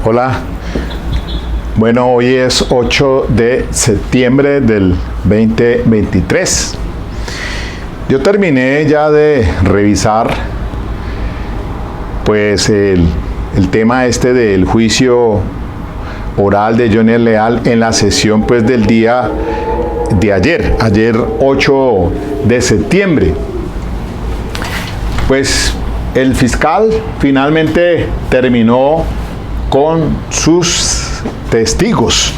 Hola, bueno, hoy es 8 de septiembre del 2023. Yo terminé ya de revisar pues el tema este del juicio oral de Jonier Leal en la sesión pues del día de ayer 8 de septiembre. Pues el fiscal finalmente terminó con sus testigos.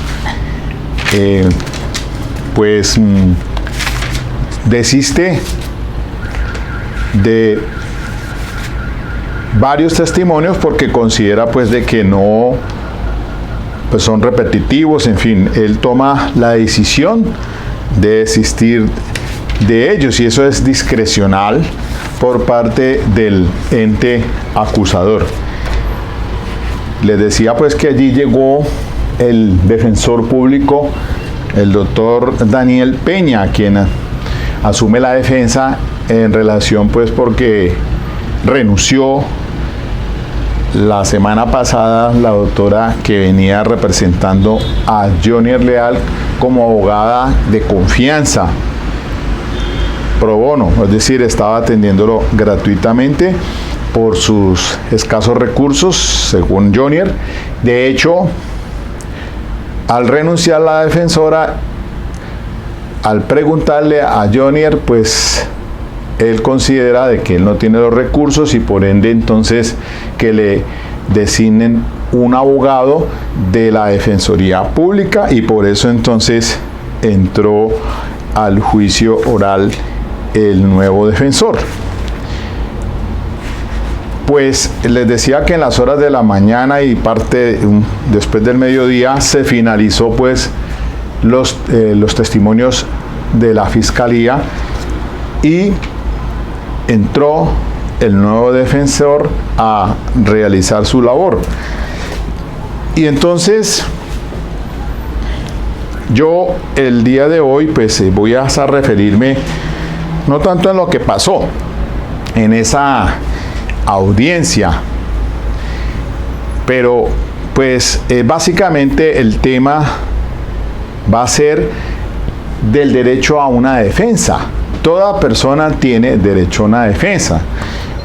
Desiste de varios testimonios porque considera pues de que no pues son repetitivos, en fin, él toma la decisión de desistir de ellos y eso es discrecional por parte del ente acusador. Les decía pues que allí llegó el defensor público, el doctor Daniel Peña, quien asume la defensa en relación pues porque renunció la semana pasada la doctora que venía representando a Jonier Leal como abogada de confianza pro bono, es decir, estaba atendiéndolo gratuitamente por sus escasos recursos, según Jonier. De hecho, al renunciar la defensora, al preguntarle a Jonier, pues él considera de que él no tiene los recursos y por ende entonces que le designen un abogado de la Defensoría Pública y por eso entonces entró al juicio oral el nuevo defensor. Pues les decía que en las horas de la mañana y parte después del mediodía se finalizó pues los testimonios de la fiscalía y entró el nuevo defensor a realizar su labor. Y entonces yo el día de hoy pues voy a referirme no tanto en lo que pasó en esa audiencia, pero pues básicamente el tema va a ser del derecho a una defensa. Toda persona tiene derecho a una defensa.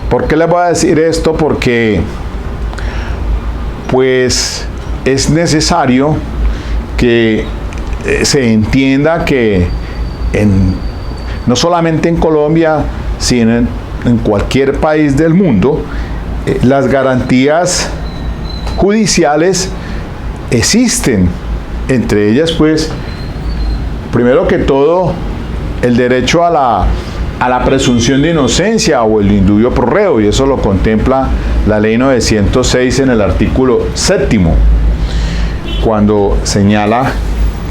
¿Por qué les voy a decir esto? Porque pues es necesario que se entienda que no solamente en Colombia, sino en cualquier país del mundo, las garantías judiciales existen. Entre ellas, pues, primero que todo, el derecho a la presunción de inocencia o el indubio pro reo, y eso lo contempla la ley 906 en el artículo 7º, cuando señala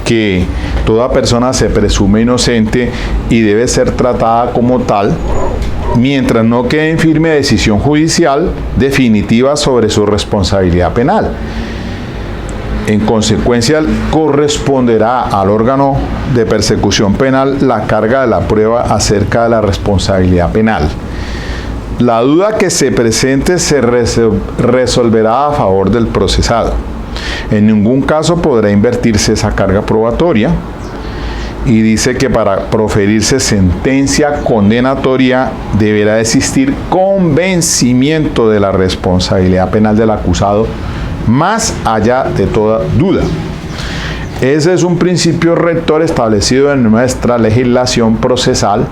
que toda persona se presume inocente y debe ser tratada como tal mientras no quede en firme decisión judicial definitiva sobre su responsabilidad penal. En consecuencia, corresponderá al órgano de persecución penal la carga de la prueba acerca de la responsabilidad penal. La duda que se presente se resolverá a favor del procesado. En ningún caso podrá invertirse esa carga probatoria. Y dice que para proferirse sentencia condenatoria deberá existir convencimiento de la responsabilidad penal del acusado más allá de toda duda. Ese es un principio rector establecido en nuestra legislación procesal,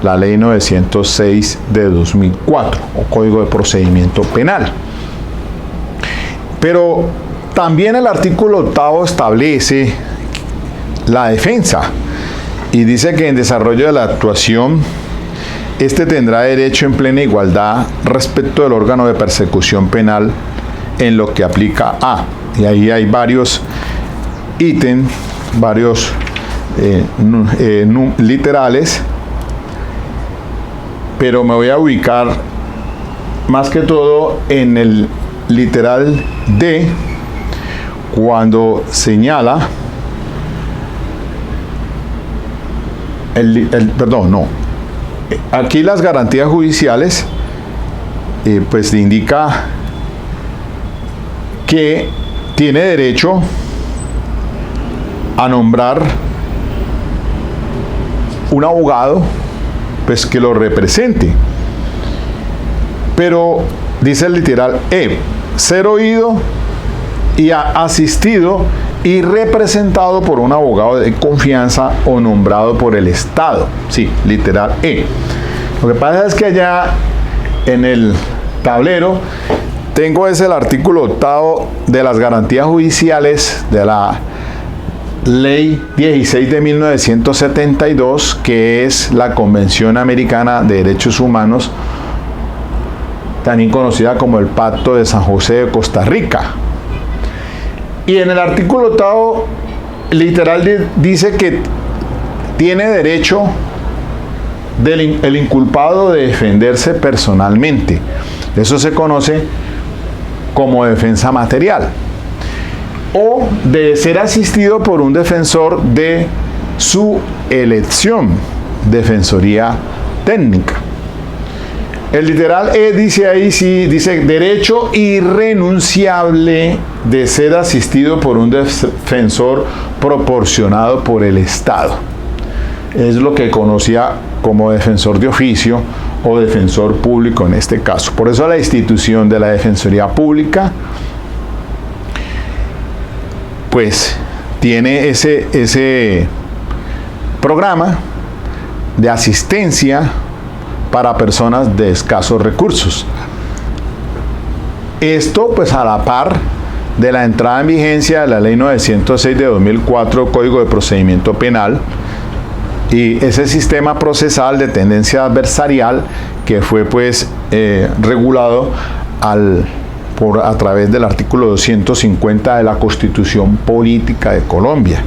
la ley 906 de 2004 o Código de Procedimiento Penal. Pero también el artículo 8º establece la defensa y dice que en desarrollo de la actuación este tendrá derecho en plena igualdad respecto del órgano de persecución penal en lo que aplica a, y ahí hay varios ítems, varios literales, pero me voy a ubicar más que todo en el literal D, cuando señala aquí las garantías judiciales pues indica que tiene derecho a nombrar un abogado pues que lo represente, pero dice el literal ser oído y asistido y representado por un abogado de confianza o nombrado por el Estado. Sí, literal Lo que pasa es que allá en el tablero tengo el artículo 8 de las garantías judiciales de la Ley 16 de 1972, que es la Convención Americana de Derechos Humanos, también conocida como el Pacto de San José de Costa Rica. Y en el artículo 8 literal dice que tiene derecho el inculpado de defenderse personalmente. Eso se conoce como defensa material, o de ser asistido por un defensor de su elección, defensoría técnica. El literal dice ahí, sí, dice derecho irrenunciable de ser asistido por un defensor proporcionado por el Estado. Es lo que conocía como defensor de oficio o defensor público en este caso. Por eso la institución de la Defensoría Pública pues tiene ese programa de asistencia para personas de escasos recursos. Esto pues a la par de la entrada en vigencia de la Ley 906 de 2004, Código de Procedimiento Penal, y ese sistema procesal de tendencia adversarial que fue pues regulado a través del artículo 250 de la Constitución Política de Colombia.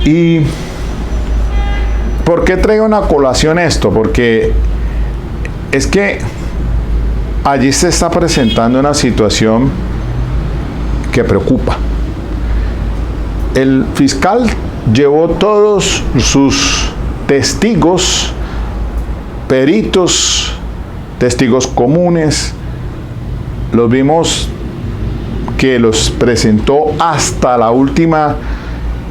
¿Y por qué traigo una colación esto? Porque es que allí se está presentando una situación que preocupa. El fiscal llevó todos sus testigos, peritos, testigos comunes, los vimos que los presentó hasta la última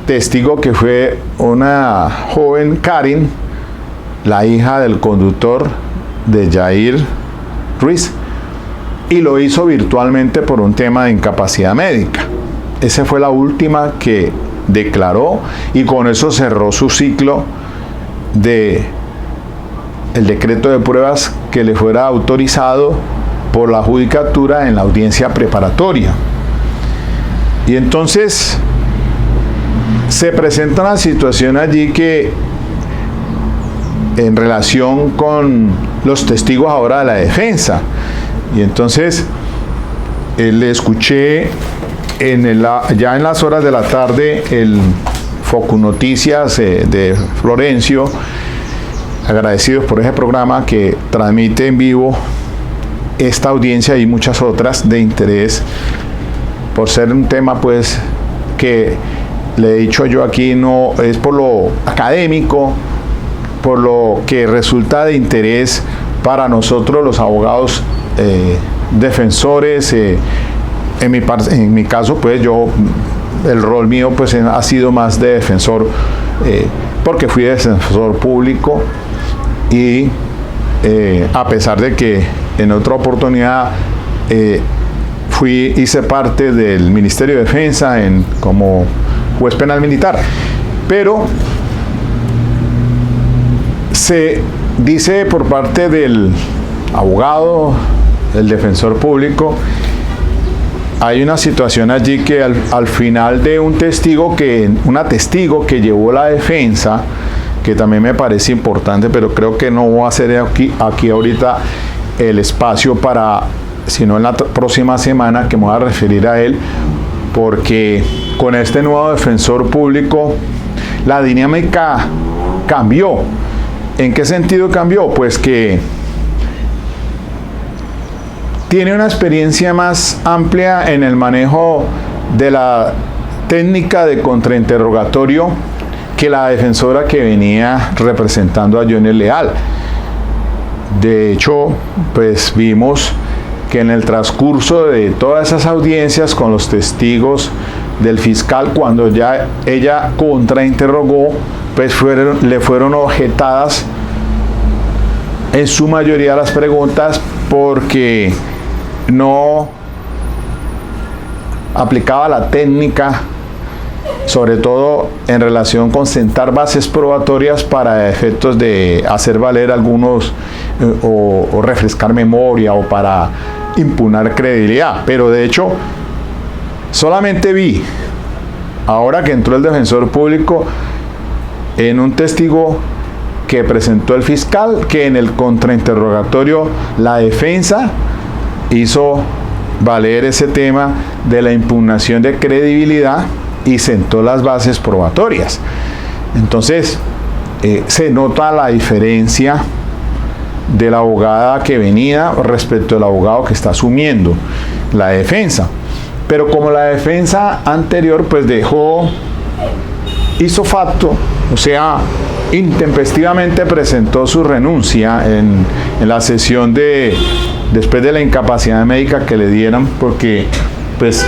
testigo, que fue una joven Karen, la hija del conductor de Yair Ruiz, y lo hizo virtualmente por un tema de incapacidad médica. Esa fue la última que declaró, y con eso cerró su ciclo de el decreto de pruebas que le fuera autorizado por la judicatura en la audiencia preparatoria. Y entonces se presenta una situación allí que, en relación con los testigos ahora de la defensa, y entonces le escuché ya en las horas de la tarde el Foco Noticias de Florencio, agradecidos por ese programa que transmite en vivo esta audiencia y muchas otras de interés, por ser un tema pues que le he dicho yo aquí, no es por lo académico, por lo que resulta de interés para nosotros los abogados defensores. En mi caso pues el rol mío pues ha sido más de defensor, porque fui defensor público, y a pesar de que en otra oportunidad hice parte del Ministerio de Defensa como juez penal militar, pero se dice por parte del abogado, el defensor público, hay una situación allí que al final de una testigo que llevó la defensa, que también me parece importante, pero creo que no voy a hacer aquí ahorita el espacio sino en la próxima semana, que me voy a referir a él, porque con este nuevo defensor público la dinámica cambió. ¿En qué sentido cambió? Pues que tiene una experiencia más amplia en el manejo de la técnica de contrainterrogatorio que la defensora que venía representando a Johnny Leal. De hecho, pues vimos que en el transcurso de todas esas audiencias con los testigos del fiscal, cuando ya ella contrainterrogó, pues le fueron objetadas en su mayoría las preguntas porque no aplicaba la técnica, sobre todo en relación con sentar bases probatorias para efectos de hacer valer algunos o refrescar memoria o para impugnar credibilidad. Pero de hecho, solamente vi, ahora que entró el defensor público, en un testigo que presentó el fiscal, que en el contrainterrogatorio la defensa hizo valer ese tema de la impugnación de credibilidad y sentó las bases probatorias. Entonces, se nota la diferencia de la abogada que venía respecto al abogado que está asumiendo la defensa. Pero como la defensa anterior pues hizo facto, o sea, intempestivamente presentó su renuncia en la sesión después de la incapacidad médica que le dieran, porque pues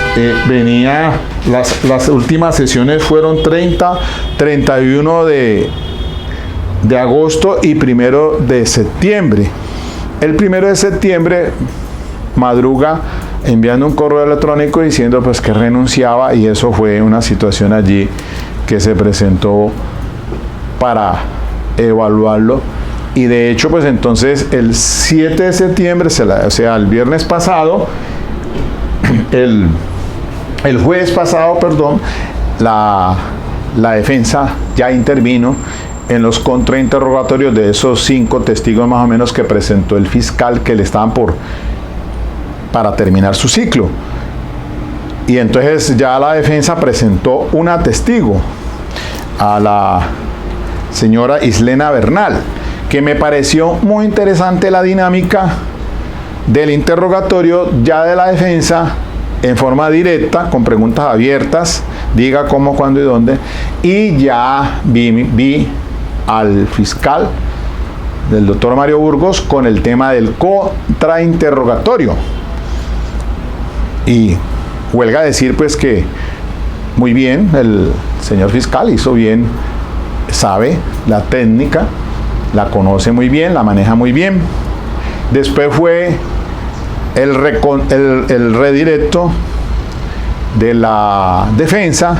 venía, las últimas sesiones fueron 30, 31 de agosto y 1 de septiembre. El 1 de septiembre madruga enviando un correo electrónico diciendo pues que renunciaba, y eso fue una situación allí que se presentó para evaluarlo. Y de hecho pues entonces el 7 de septiembre, o sea el viernes pasado, el jueves pasado, perdón, la defensa ya intervino en los contrainterrogatorios de esos 5 testigos más o menos que presentó el fiscal, que le estaban para terminar su ciclo. Y entonces ya la defensa presentó una testigo, a la señora Islena Bernal, que me pareció muy interesante la dinámica del interrogatorio ya de la defensa, en forma directa, con preguntas abiertas, diga cómo, cuándo y dónde, y ya vi al fiscal, del doctor Mario Burgos, con el tema del contrainterrogatorio. Y huelga decir pues que muy bien, el señor fiscal hizo bien, sabe la técnica, la conoce muy bien, la maneja muy bien. Después fue el redirecto de la defensa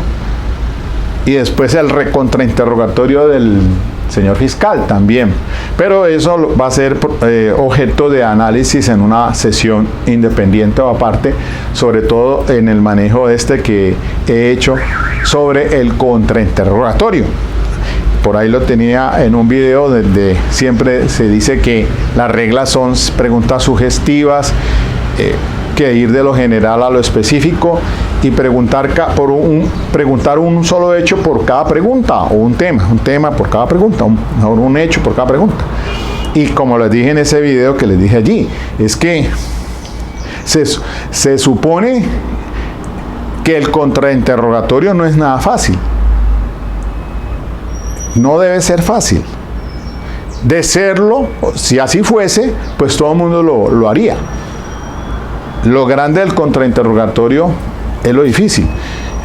y después el recontrainterrogatorio del señor fiscal también. Pero eso va a ser objeto de análisis en una sesión independiente o aparte, sobre todo en el manejo que he hecho sobre el contrainterrogatorio. Por ahí lo tenía en un video donde siempre se dice que las reglas son preguntas sugestivas, que ir de lo general a lo específico y preguntar un solo hecho por cada pregunta, o un tema por cada pregunta, un hecho por cada pregunta. Y como les dije en ese video que les dije allí, es que se supone que el contrainterrogatorio no es nada fácil. No debe ser fácil. De serlo, si así fuese, pues todo el mundo lo haría. Lo grande del contrainterrogatorio es lo difícil.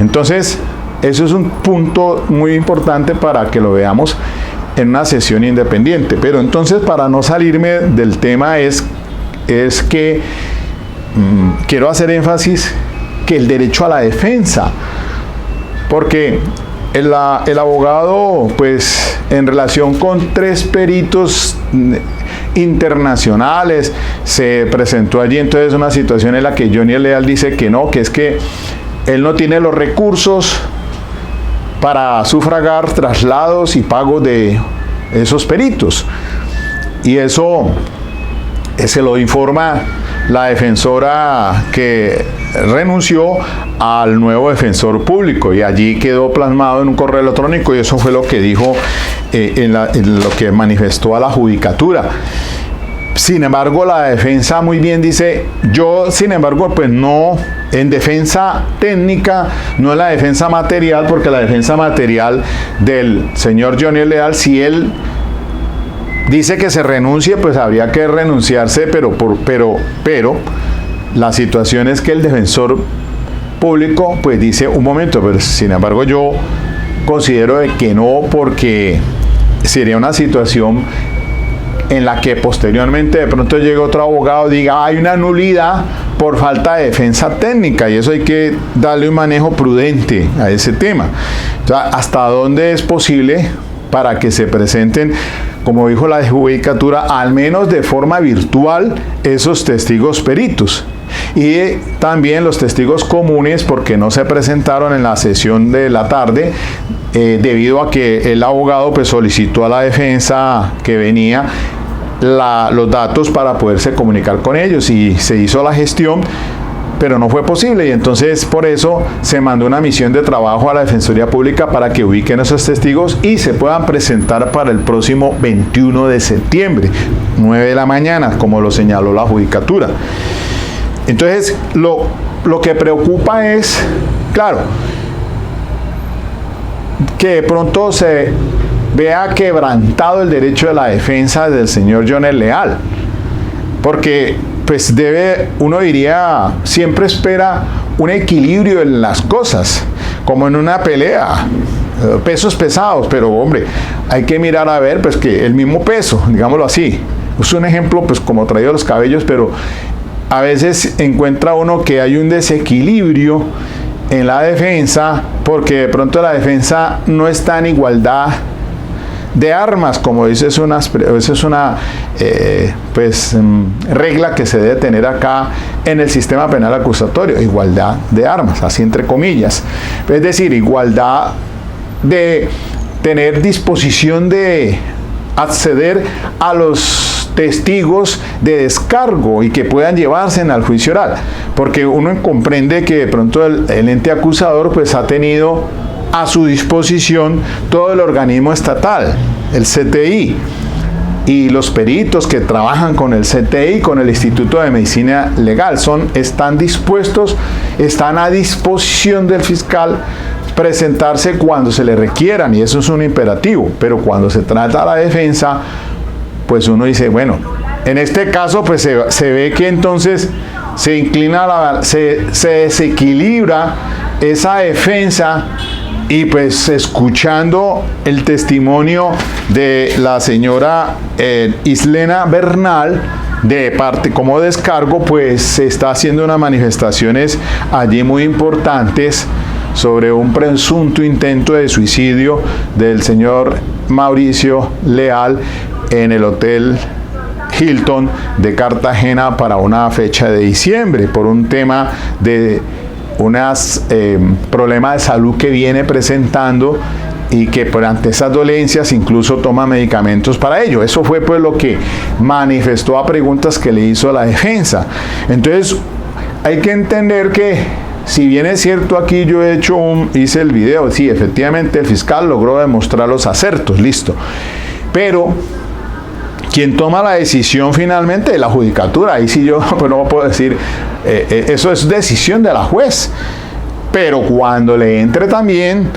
Entonces, eso es un punto muy importante para que lo veamos en una sesión independiente. Pero entonces, para no salirme del tema, es que quiero hacer énfasis que el derecho a la defensa, porque el abogado, pues, en relación con 3 peritos internacionales, se presentó allí entonces una situación en la que Johnny Leal dice que no, que es que él no tiene los recursos para sufragar traslados y pagos de esos peritos. Y eso se lo informa la defensora que renunció al nuevo defensor público, y allí quedó plasmado en un correo electrónico, y eso fue lo que dijo en lo que manifestó a la judicatura. Sin embargo, la defensa muy bien dice, yo sin embargo pues no, en defensa técnica, no es la defensa material, porque la defensa material del señor Johnny Leal, si él dice que se renuncie, pues habría que renunciarse, pero La situación es que el defensor público pues dice, un momento, pero sin embargo yo considero de que no, porque sería una situación en la que posteriormente de pronto llegue otro abogado y diga, hay una nulidad por falta de defensa técnica, y eso hay que darle un manejo prudente a ese tema. Entonces, ¿hasta dónde es posible para que se presenten, como dijo la judicatura, al menos de forma virtual, esos testigos peritos? Y también los testigos comunes, porque no se presentaron en la sesión de la tarde, debido a que el abogado pues solicitó a la defensa que venía los datos para poderse comunicar con ellos, y se hizo la gestión, pero no fue posible, y entonces por eso se mandó una misión de trabajo a la Defensoría Pública para que ubiquen esos testigos y se puedan presentar para el próximo 21 de septiembre, 9 de la mañana, como lo señaló la judicatura. Entonces, lo que preocupa es, claro, que de pronto se vea quebrantado el derecho de la defensa del señor Johnel Leal, porque pues uno diría, siempre espera un equilibrio en las cosas, como en una pelea, pesos pesados, pero hombre, hay que mirar a ver pues que el mismo peso, digámoslo así. Es un ejemplo pues como traído los cabellos, pero a veces encuentra uno que hay un desequilibrio en la defensa, porque de pronto la defensa no está en igualdad de armas, como dice, es una regla que se debe tener acá en el sistema penal acusatorio, igualdad de armas, así entre comillas, es decir, igualdad de tener disposición de acceder a los testigos de descargo y que puedan llevarse al juicio oral, porque uno comprende que de pronto el ente acusador pues ha tenido a su disposición todo el organismo estatal, el CTI, y los peritos que trabajan con el CTI, con el Instituto de Medicina Legal, están dispuestos, están a disposición del fiscal presentarse cuando se le requieran, y eso es un imperativo. Pero cuando se trata de la defensa, pues uno dice, bueno, en este caso pues se ve que entonces se inclina, se desequilibra esa defensa. Y pues escuchando el testimonio de la señora Islena Bernal, de parte como descargo, pues se está haciendo unas manifestaciones allí muy importantes sobre un presunto intento de suicidio del señor Mauricio Leal en el Hotel Hilton de Cartagena para una fecha de diciembre, por un tema de unos problemas de salud que viene presentando, y que por ante esas dolencias incluso toma medicamentos para ello. Eso fue pues lo que manifestó a preguntas que le hizo la defensa. Entonces hay que entender que, si bien es cierto, aquí yo hice el video, sí, efectivamente el fiscal logró demostrar los acertos, listo, pero quien toma la decisión finalmente es la judicatura. Ahí sí yo pues no puedo decir, eso es decisión de la juez, pero cuando le entre también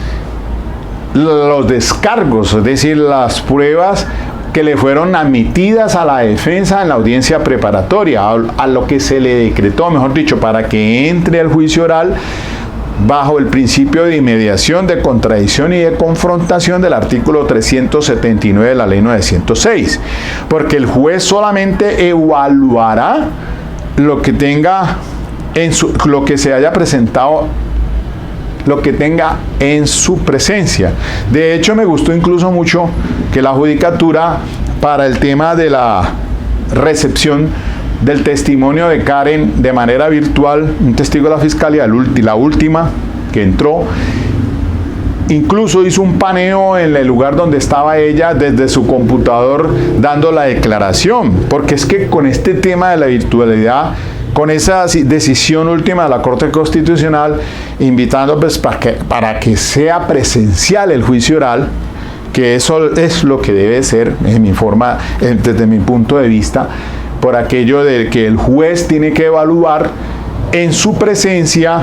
los descargos, es decir, las pruebas que le fueron admitidas a la defensa en la audiencia preparatoria, a lo que se le decretó, mejor dicho, para que entre al juicio oral bajo el principio de inmediación, de contradicción y de confrontación del artículo 379 de la ley 906, porque el juez solamente evaluará lo que tenga lo que se haya presentado, lo que tenga en su presencia. De hecho, me gustó incluso mucho que la judicatura, para el tema de la recepción del testimonio de Karen de manera virtual, un testigo de la fiscalía, la última que entró, incluso hizo un paneo en el lugar donde estaba ella desde su computador dando la declaración, porque es que con este tema de la virtualidad, con esa decisión última de la Corte Constitucional, invitando pues para que sea presencial el juicio oral, que eso es lo que debe ser, desde mi punto de vista, por aquello de que el juez tiene que evaluar en su presencia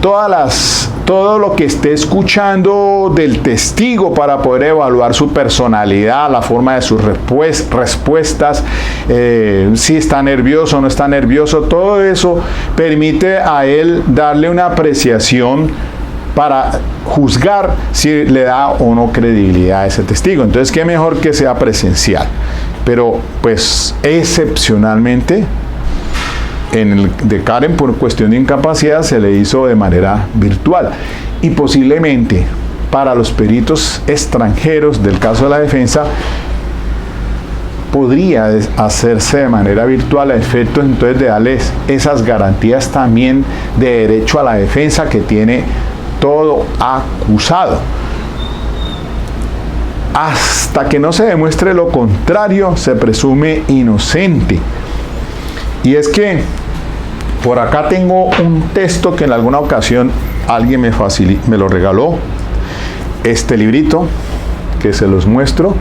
todas las todo lo que esté escuchando del testigo para poder evaluar su personalidad, la forma de sus respuestas, si está nervioso o no está nervioso, todo eso permite a él darle una apreciación para juzgar si le da o no credibilidad a ese testigo. Entonces, qué mejor que sea presencial. Pero, pues, excepcionalmente, en el de Karen, por cuestión de incapacidad, se le hizo de manera virtual. Y posiblemente, para los peritos extranjeros del caso de la defensa, podría hacerse de manera virtual a efectos entonces de darles esas garantías también de derecho a la defensa que tiene todo acusado. Hasta que no se demuestre lo contrario, se presume inocente. Y es que por acá tengo un texto que en alguna ocasión alguien me lo regaló. Este librito que se los muestro.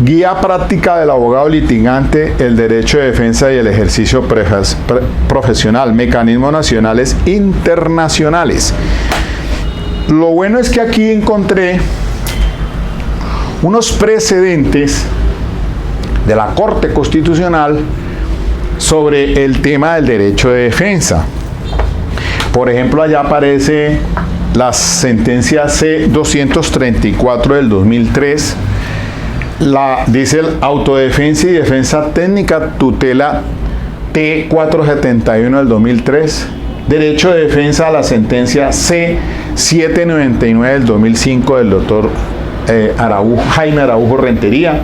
Guía práctica del abogado litigante, el derecho de defensa y el ejercicio profesional, mecanismos nacionales internacionales. Lo bueno es que aquí encontré unos precedentes de la Corte Constitucional sobre el tema del derecho de defensa. Por ejemplo, allá aparece la sentencia C-234 del 2003, dice el autodefensa y defensa técnica, tutela T-471 del 2003, derecho de defensa a la sentencia C-799 del 2005 del doctor Jaime Araujo Rentería,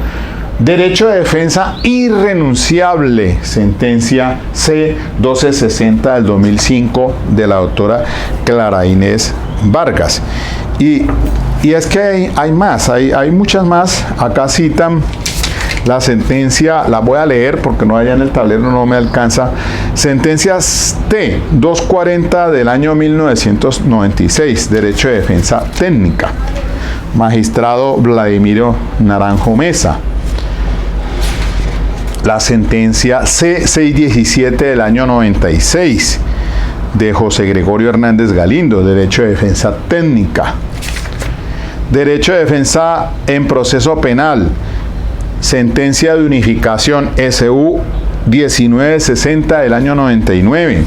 derecho de defensa irrenunciable, sentencia C-1260 del 2005 de la doctora Clara Inés Vargas. Y es que hay más, hay muchas más. Acá citan la sentencia, la voy a leer porque no allá en el tablero no me alcanza. Sentencias T-240 del año 1996, derecho de defensa técnica. Magistrado Vladimiro Naranjo Mesa. La sentencia C-617 del año 96 de José Gregorio Hernández Galindo, derecho de defensa técnica. Derecho de defensa en proceso penal, sentencia de unificación SU 1960 del año 99.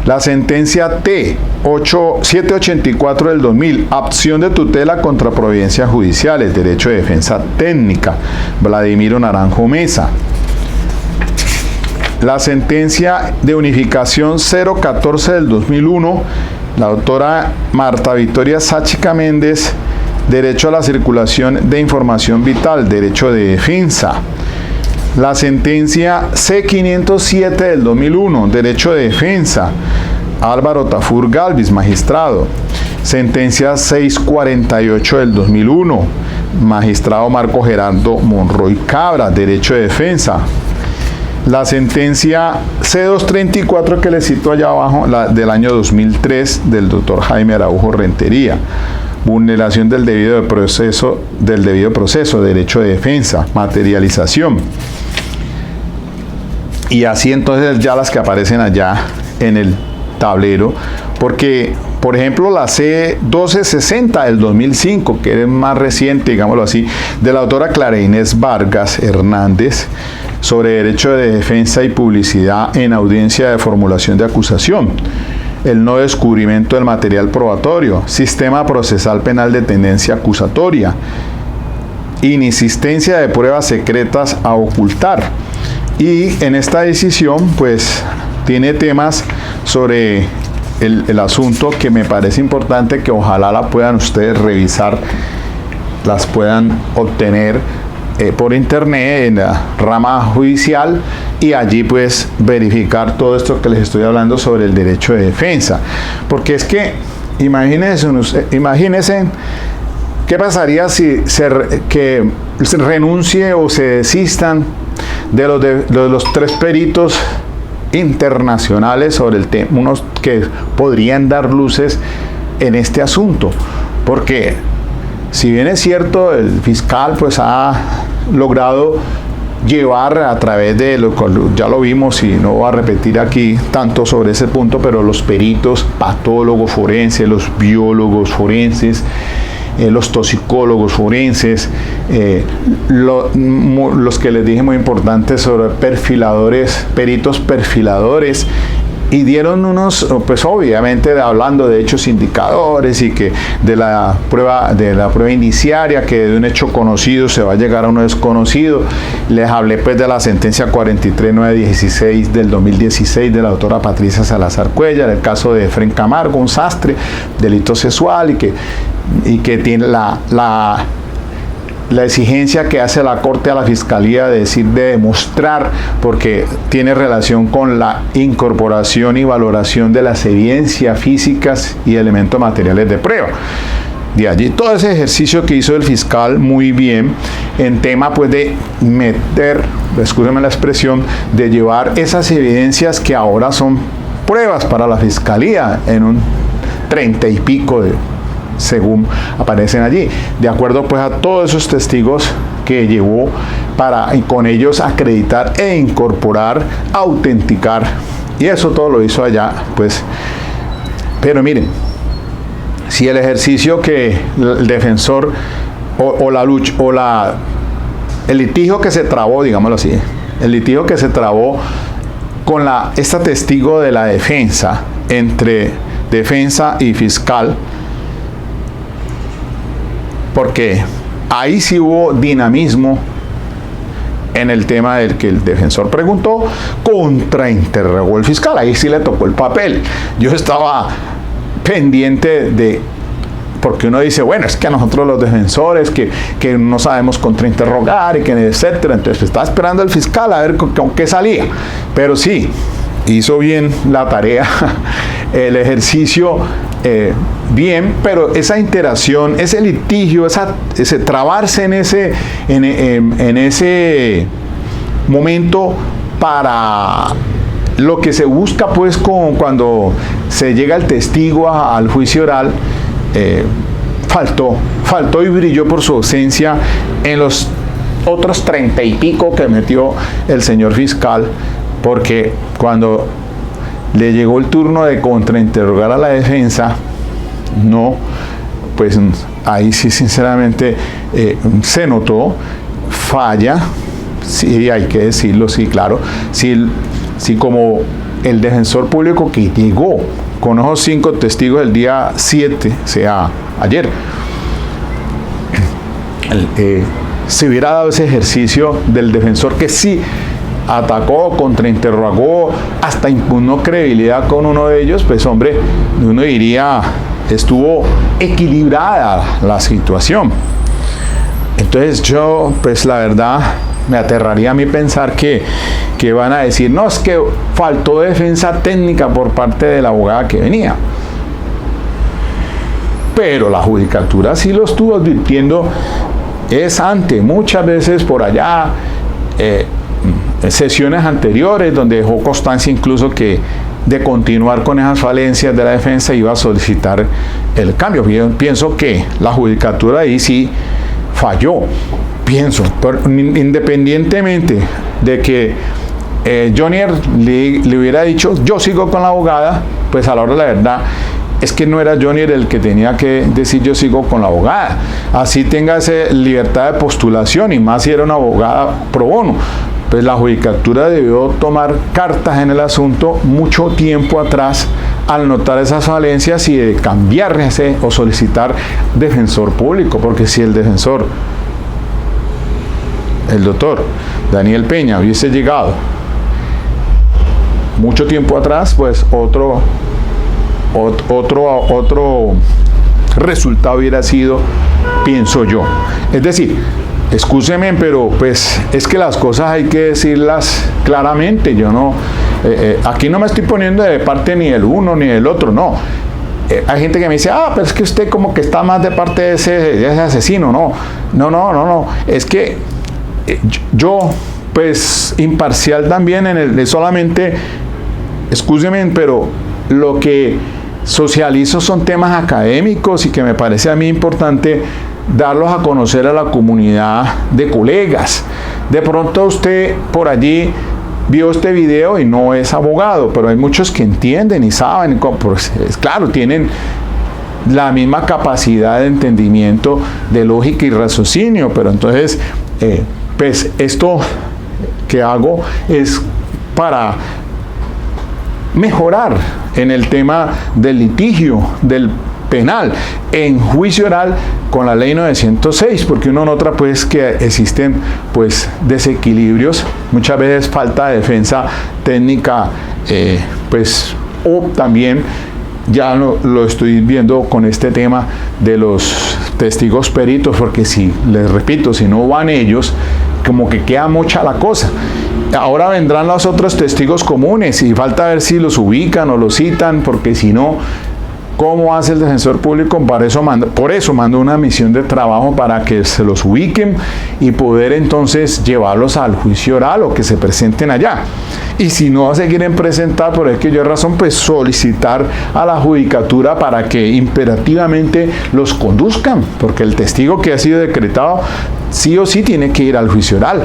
La sentencia T-784 del 2000, acción de tutela contra providencias judiciales, derecho de defensa técnica, Vladimiro Naranjo Mesa. La sentencia de unificación 014 del 2001, la doctora Marta Victoria Sáchica Méndez, derecho a la circulación de información vital, derecho de defensa. La sentencia C-507 del 2001, derecho de defensa, Álvaro Tafur Galvis, magistrado. Sentencia 648 del 2001, magistrado Marco Gerardo Monroy Cabra, derecho de defensa. La sentencia C-234 que le cito allá abajo, la del año 2003 del doctor Jaime Araujo Rentería, vulneración del debido proceso, derecho de defensa, materialización. Y así entonces ya las que aparecen allá en el tablero, porque por ejemplo la C-1260 del 2005, que es más reciente, digámoslo así, de la autora Clara Inés Vargas Hernández, sobre derecho de defensa y publicidad en audiencia de formulación de acusación, el no descubrimiento del material probatorio, sistema procesal penal de tendencia acusatoria, inexistencia de pruebas secretas a ocultar. Y en esta decisión pues tiene temas sobre el asunto que me parece importante, que ojalá la puedan ustedes revisar, las puedan obtener por internet en la rama judicial, y allí pues verificar todo esto que les estoy hablando sobre el derecho de defensa. Porque es que imagínense qué pasaría si se renuncie o se desistan de los tres peritos internacionales sobre el tema, unos que podrían dar luces en este asunto. Porque si bien es cierto, el fiscal pues ha logrado llevar a través de lo cual ya lo vimos y no voy a repetir aquí tanto sobre ese punto, pero los peritos, patólogos forenses, los biólogos forenses, los toxicólogos forenses, los que les dije muy importantes sobre perfiladores, peritos perfiladores, y dieron unos, pues obviamente hablando de hechos indicadores y que de la prueba indiciaria, que de un hecho conocido se va a llegar a uno desconocido. Les hablé pues de la sentencia 43916 del 2016 de la doctora Patricia Salazar Cuellar, el caso de Efren Camargo, un sastre, delito sexual, y que tiene la exigencia que hace la Corte a la Fiscalía de demostrar, porque tiene relación con la incorporación y valoración de las evidencias físicas y elementos materiales de prueba. De allí todo ese ejercicio que hizo el fiscal muy bien en tema pues de meter, escúcheme la expresión, de llevar esas evidencias que ahora son pruebas para la Fiscalía en un 30 y pico según aparecen allí, de acuerdo pues a todos esos testigos que llevó para con ellos acreditar e incorporar, autenticar, y eso todo lo hizo allá pues. Pero miren, si el ejercicio que el defensor el litigio que se trabó, digámoslo así, el litigio que se trabó con esta testigo de la defensa, entre defensa y fiscal, porque ahí sí hubo dinamismo en el tema del que el defensor preguntó, contrainterrogó el fiscal, ahí sí le tocó el papel. Yo estaba pendiente porque uno dice, bueno, es que a nosotros los defensores que no sabemos contrainterrogar y que etcétera, entonces estaba esperando al fiscal a ver con qué salía, pero sí, hizo bien la tarea, el ejercicio bien, pero esa interacción, ese litigio, ese trabarse en ese momento para lo que se busca pues cuando se llega el testigo al juicio oral, faltó y brilló por su ausencia en los otros 30 y pico que metió el señor fiscal, porque cuando le llegó el turno de contrainterrogar a la defensa, no, pues ahí sí sinceramente se notó falla, sí hay que decirlo, sí, claro, sí como el defensor público que llegó con esos 5 testigos el día 7, o sea, ayer, se hubiera dado ese ejercicio del defensor que sí atacó, contrainterrogó, hasta impugnó credibilidad con uno de ellos, pues hombre, uno diría, estuvo equilibrada la situación. Entonces yo, pues la verdad, me aterraría a mí pensar que van a decir, no, es que faltó defensa técnica por parte de la abogada que venía. Pero la judicatura sí lo estuvo advirtiendo, muchas veces por allá, sesiones anteriores, donde dejó constancia incluso que de continuar con esas falencias de la defensa iba a solicitar el cambio. Yo pienso que la judicatura ahí sí falló, independientemente de que Jonier le hubiera dicho yo sigo con la abogada, pues a la hora de la verdad es que no era Jonier el que tenía que decir yo sigo con la abogada, así tenga esa libertad de postulación, y más si era una abogada pro bono. Pues la judicatura debió tomar cartas en el asunto mucho tiempo atrás al notar esas falencias y de cambiarse o solicitar defensor público, porque si el defensor, el doctor Daniel Peña, hubiese llegado mucho tiempo atrás, pues otro resultado hubiera sido, pienso yo. Es decir, excúseme, pero pues es que las cosas hay que decirlas claramente. Yo no, aquí no me estoy poniendo de parte ni del uno ni del otro, no. Hay gente que me dice, pero es que usted como que está más de parte de ese asesino. No. Es que yo, pues, imparcial también solamente, excúseme, pero lo que socializo son temas académicos y que me parece a mí importante darlos a conocer a la comunidad de colegas, De pronto usted por allí vio este video y no es abogado, pero hay muchos que entienden y saben, pues, claro, tienen la misma capacidad de entendimiento, de lógica y raciocinio, pero entonces, pues esto que hago es para mejorar en el tema del litigio, del penal, en juicio oral con la ley 906, porque uno nota pues que existen pues desequilibrios, muchas veces falta de defensa técnica, pues, o también ya lo estoy viendo con este tema de los testigos peritos, porque si, les repito, si no van ellos, como que queda mucha la cosa. Ahora vendrán los otros testigos comunes y falta ver si los ubican o los citan, porque si no, ¿cómo hace el defensor público? Por eso mando una misión de trabajo para que se los ubiquen y poder entonces llevarlos al juicio oral o que se presenten allá. Y si no se quieren presentar por aquella razón, pues solicitar a la judicatura para que imperativamente los conduzcan, porque el testigo que ha sido decretado sí o sí tiene que ir al juicio oral.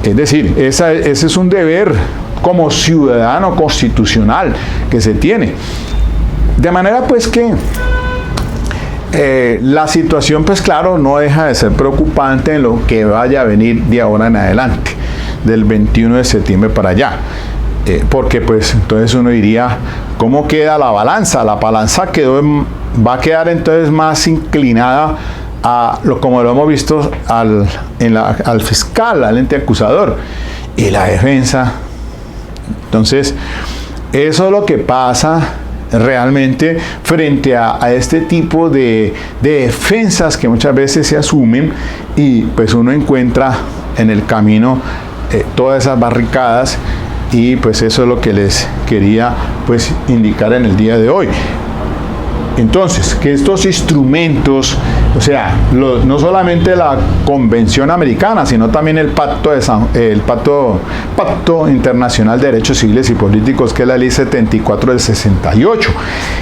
Es decir, ese es un deber como ciudadano constitucional que se tiene. De manera pues que la situación pues claro no deja de ser preocupante en lo que vaya a venir de ahora en adelante, del 21 de septiembre para allá. Porque pues entonces uno diría, ¿cómo queda la balanza? La balanza va a quedar entonces más inclinada como lo hemos visto al fiscal, al ente acusador y la defensa. Entonces, eso es lo que pasa realmente frente a este tipo de defensas que muchas veces se asumen y pues uno encuentra en el camino todas esas barricadas, y pues eso es lo que les quería pues indicar en el día de hoy. Entonces, que estos instrumentos, o sea, no solamente la Convención Americana, sino también el Pacto Internacional de Derechos Civiles y Políticos, que es la Ley 74 del 68.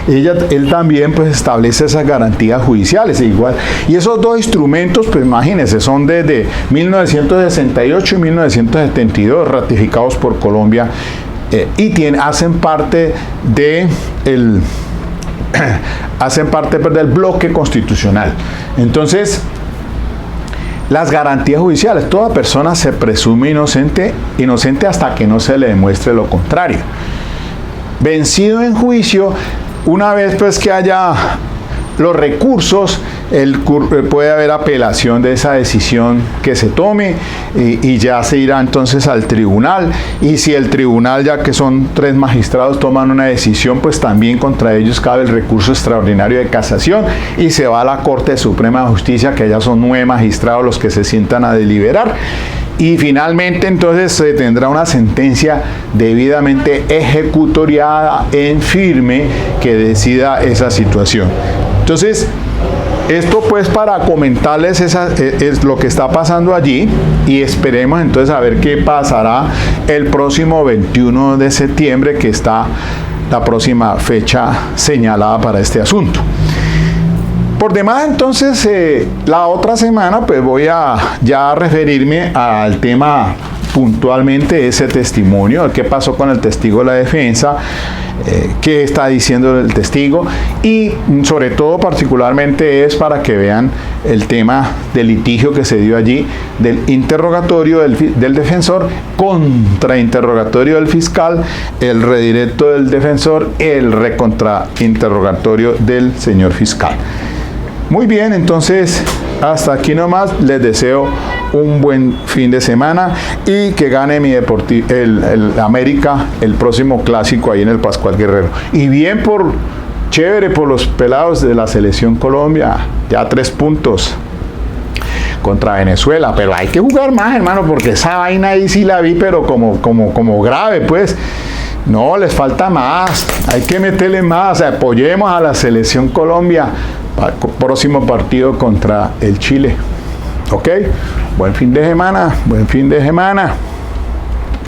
Él también pues establece esas garantías judiciales igual. Y esos dos instrumentos, pues imagínense, son desde 1968 y 1972 ratificados por Colombia y hacen parte del bloque constitucional. Entonces, las garantías judiciales, toda persona se presume inocente hasta que no se le demuestre lo contrario. Vencido en juicio, una vez pues que haya los recursos, puede haber apelación de esa decisión que se tome y ya se irá entonces al tribunal, y si el tribunal, ya que son 3 magistrados, toman una decisión, pues también contra ellos cabe el recurso extraordinario de casación y se va a la Corte Suprema de Justicia, que ya son 9 magistrados los que se sientan a deliberar. Y finalmente entonces se tendrá una sentencia debidamente ejecutoriada en firme que decida esa situación. Entonces, esto pues para comentarles es lo que está pasando allí, y esperemos entonces a ver qué pasará el próximo 21 de septiembre, que está la próxima fecha señalada para este asunto. Por demás, entonces, la otra semana pues voy a ya referirme al tema puntualmente, ese testimonio, qué pasó con el testigo de la defensa, qué está diciendo el testigo, y sobre todo particularmente es para que vean el tema del litigio que se dio allí, del interrogatorio del defensor contra interrogatorio del fiscal, el redirecto del defensor, el recontrainterrogatorio del señor fiscal. Muy bien, entonces hasta aquí nomás. Les deseo un buen fin de semana y que gane el América el próximo clásico ahí en el Pascual Guerrero. Y bien chévere por los pelados de la selección Colombia, ya 3 puntos contra Venezuela, pero hay que jugar más, hermano, porque esa vaina ahí sí la vi, pero como grave, pues. No, les falta más, hay que meterle más, apoyemos a la selección Colombia para el próximo partido contra el Chile. ¿Ok? Buen fin de semana.